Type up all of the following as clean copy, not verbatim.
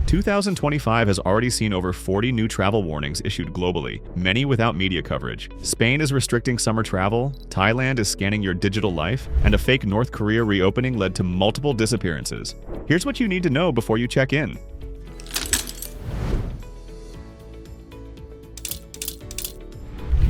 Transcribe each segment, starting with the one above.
2025 has already seen over 40 new travel warnings issued globally, many without media coverage. Spain is restricting summer travel, Thailand is scanning your digital life, and a fake North Korea reopening led to multiple disappearances. Here's what you need to know before you check in.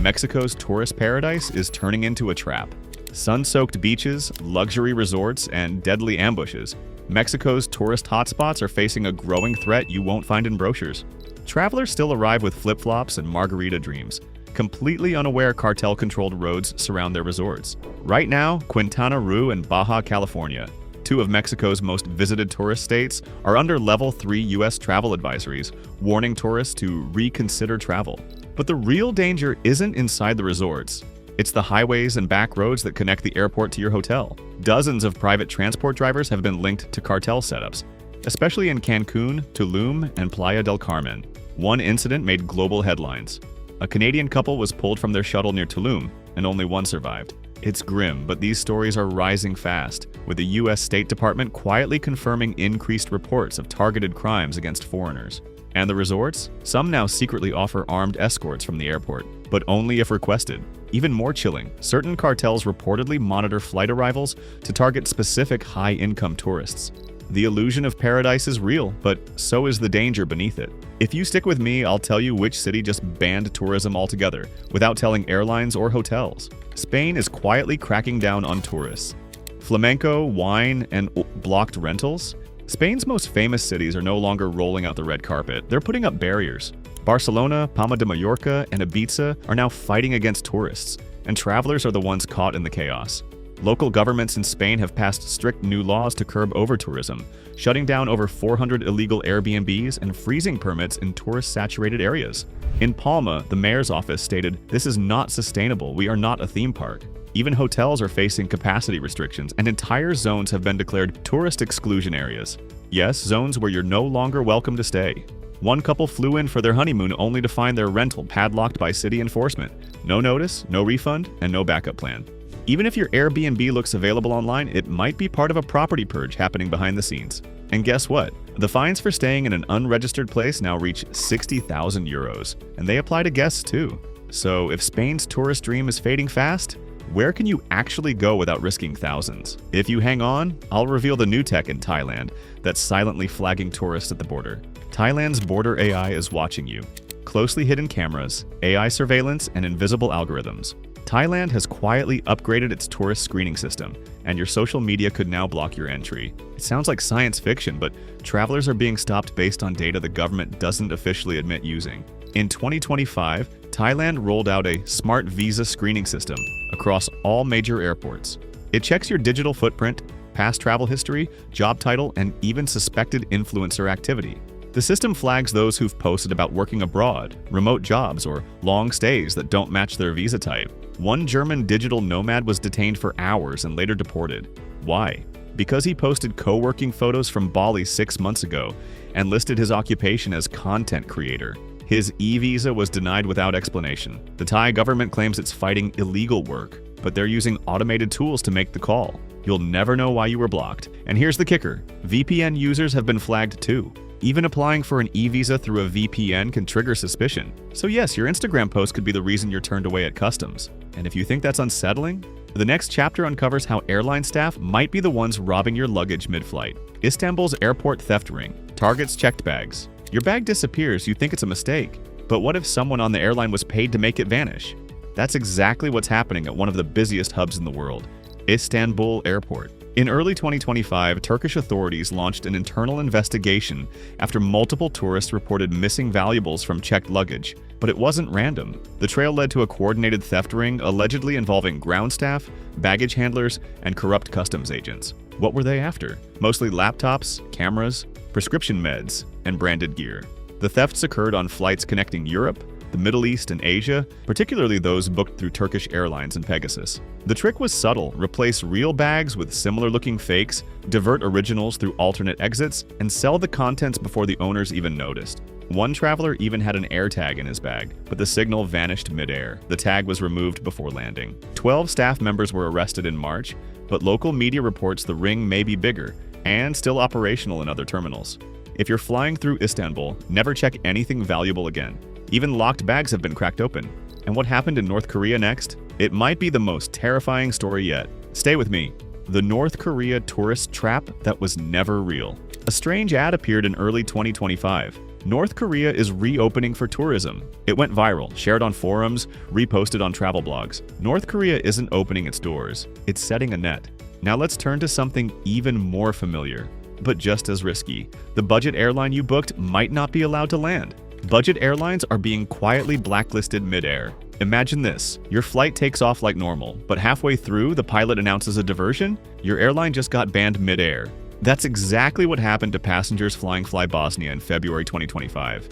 Mexico's tourist paradise is turning into a trap. Sun-soaked beaches, luxury resorts, and deadly ambushes. Mexico's tourist hotspots are facing a growing threat you won't find in brochures. Travelers still arrive with flip-flops and margarita dreams, completely unaware cartel-controlled roads surround their resorts. Right now, Quintana Roo and Baja California, two of Mexico's most visited tourist states, are under Level 3 U.S. travel advisories, warning tourists to reconsider travel. But the real danger isn't inside the resorts. It's the highways and back roads that connect the airport to your hotel. Dozens of private transport drivers have been linked to cartel setups, especially in Cancun, Tulum, and Playa del Carmen. One incident made global headlines. A Canadian couple was pulled from their shuttle near Tulum, and only one survived. It's grim, but these stories are rising fast, with the U.S. State Department quietly confirming increased reports of targeted crimes against foreigners. And the resorts? Some now secretly offer armed escorts from the airport, but only if requested. Even more chilling, certain cartels reportedly monitor flight arrivals to target specific high-income tourists. The illusion of paradise is real, but so is the danger beneath it. If you stick with me, I'll tell you which city just banned tourism altogether, without telling airlines or hotels. Spain is quietly cracking down on tourists. Flamenco, wine, and blocked rentals? Spain's most famous cities are no longer rolling out the red carpet. They're putting up barriers. Barcelona, Palma de Mallorca, and Ibiza are now fighting against tourists, and travelers are the ones caught in the chaos. Local governments in Spain have passed strict new laws to curb over-tourism, shutting down over 400 illegal Airbnbs and freezing permits in tourist-saturated areas. In Palma, the mayor's office stated, "This is not sustainable. We are not a theme park." Even hotels are facing capacity restrictions, and entire zones have been declared tourist exclusion areas. Yes, zones where you're no longer welcome to stay. One couple flew in for their honeymoon only to find their rental padlocked by city enforcement. No notice, no refund, and no backup plan. Even if your Airbnb looks available online, it might be part of a property purge happening behind the scenes. And guess what? The fines for staying in an unregistered place now reach 60,000 euros, and they apply to guests too. So if Spain's tourist dream is fading fast, where can you actually go without risking thousands? If you hang on, I'll reveal the new tech in Thailand that's silently flagging tourists at the border. Thailand's border AI is watching you. Closely hidden cameras, AI surveillance, and invisible algorithms. Thailand has quietly upgraded its tourist screening system, and your social media could now block your entry. It sounds like science fiction, but travelers are being stopped based on data the government doesn't officially admit using. In 2025, Thailand rolled out a smart visa screening system across all major airports. It checks your digital footprint, past travel history, job title, and even suspected influencer activity. The system flags those who've posted about working abroad, remote jobs, or long stays that don't match their visa type. One German digital nomad was detained for hours and later deported. Why? Because he posted co-working photos from Bali 6 months ago and listed his occupation as content creator. His e-visa was denied without explanation. The Thai government claims it's fighting illegal work, but they're using automated tools to make the call. You'll never know why you were blocked. And here's the kicker: VPN users have been flagged too. Even applying for an e-visa through a VPN can trigger suspicion. So yes, your Instagram post could be the reason you're turned away at customs. And if you think that's unsettling, the next chapter uncovers how airline staff might be the ones robbing your luggage mid-flight. Istanbul's airport theft ring targets checked bags. Your bag disappears, you think it's a mistake. But what if someone on the airline was paid to make it vanish? That's exactly what's happening at one of the busiest hubs in the world, Istanbul Airport. In early 2025, Turkish authorities launched an internal investigation after multiple tourists reported missing valuables from checked luggage. But it wasn't random. The trail led to a coordinated theft ring allegedly involving ground staff, baggage handlers, and corrupt customs agents. What were they after? Mostly laptops, cameras, prescription meds, and branded gear. The thefts occurred on flights connecting Europe, the Middle East, and Asia, particularly those booked through Turkish Airlines and Pegasus. The trick was subtle: replace real bags with similar-looking fakes, divert originals through alternate exits, and sell the contents before the owners even noticed. One traveler even had an AirTag in his bag, but the signal vanished mid-air. The tag was removed before landing. 12 staff members were arrested in March, but local media reports the ring may be bigger and still operational in other terminals. If you're flying through Istanbul, never check anything valuable again. Even locked bags have been cracked open. And what happened in North Korea next? It might be the most terrifying story yet. Stay with me. The North Korea tourist trap that was never real. A strange ad appeared in early 2025. North Korea is reopening for tourism. It went viral, shared on forums, reposted on travel blogs. North Korea isn't opening its doors, it's setting a net. Now let's turn to something even more familiar, but just as risky. The budget airline you booked might not be allowed to land. Budget airlines are being quietly blacklisted mid-air. Imagine this, your flight takes off like normal, but halfway through the pilot announces a diversion, your airline just got banned mid-air. That's exactly what happened to passengers flying Fly Bosnia in February 2025.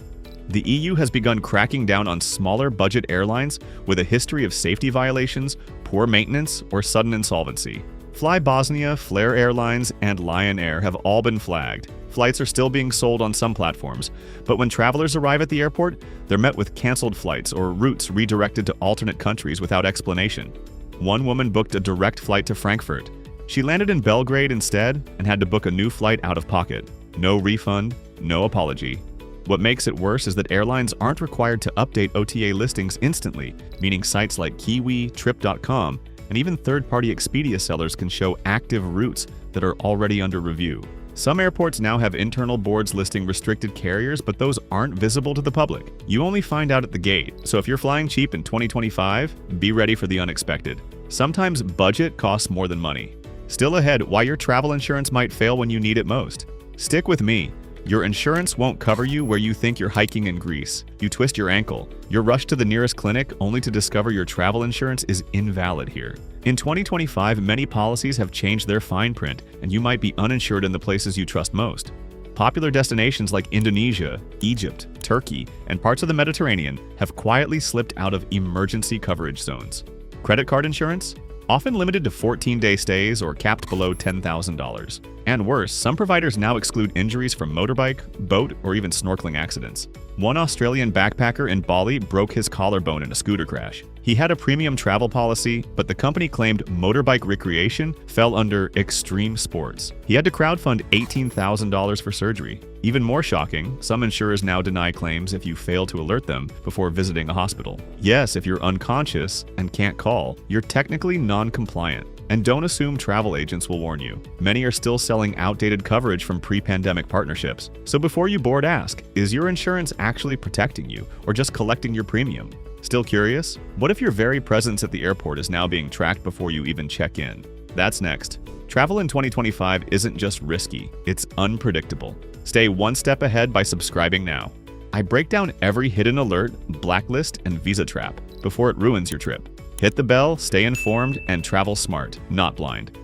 The EU has begun cracking down on smaller budget airlines with a history of safety violations, poor maintenance, or sudden insolvency. Fly Bosnia, Flair Airlines, and Lion Air have all been flagged. Flights are still being sold on some platforms, but when travelers arrive at the airport, they're met with canceled flights or routes redirected to alternate countries without explanation. One woman booked a direct flight to Frankfurt. She landed in Belgrade instead and had to book a new flight out of pocket. No refund, no apology. What makes it worse is that airlines aren't required to update OTA listings instantly, meaning sites like Kiwi, Trip.com, and even third-party Expedia sellers can show active routes that are already under review. Some airports now have internal boards listing restricted carriers, but those aren't visible to the public. You only find out at the gate, so if you're flying cheap in 2025, be ready for the unexpected. Sometimes budget costs more than money. Still ahead, why your travel insurance might fail when you need it most. Stick with me. Your insurance won't cover you where you think you're hiking in Greece. You twist your ankle. You're rushed to the nearest clinic only to discover your travel insurance is invalid here. In 2025, many policies have changed their fine print, and you might be uninsured in the places you trust most. Popular destinations like Indonesia, Egypt, Turkey, and parts of the Mediterranean have quietly slipped out of emergency coverage zones. Credit card insurance? Often limited to 14-day stays or capped below $10,000. And worse, some providers now exclude injuries from motorbike, boat, or even snorkeling accidents. One Australian backpacker in Bali broke his collarbone in a scooter crash. He had a premium travel policy, but the company claimed motorbike recreation fell under extreme sports. He had to crowdfund $18,000 for surgery. Even more shocking, some insurers now deny claims if you fail to alert them before visiting a hospital. Yes, if you're unconscious and can't call, you're technically non-compliant. And don't assume travel agents will warn you. Many are still selling outdated coverage from pre-pandemic partnerships. So before you board, ask, is your insurance actually protecting you or just collecting your premium? Still curious? What if your very presence at the airport is now being tracked before you even check in? That's next. Travel in 2025 isn't just risky, it's unpredictable. Stay one step ahead by subscribing now. I break down every hidden alert, blacklist, and visa trap before it ruins your trip. Hit the bell, stay informed, and travel smart, not blind.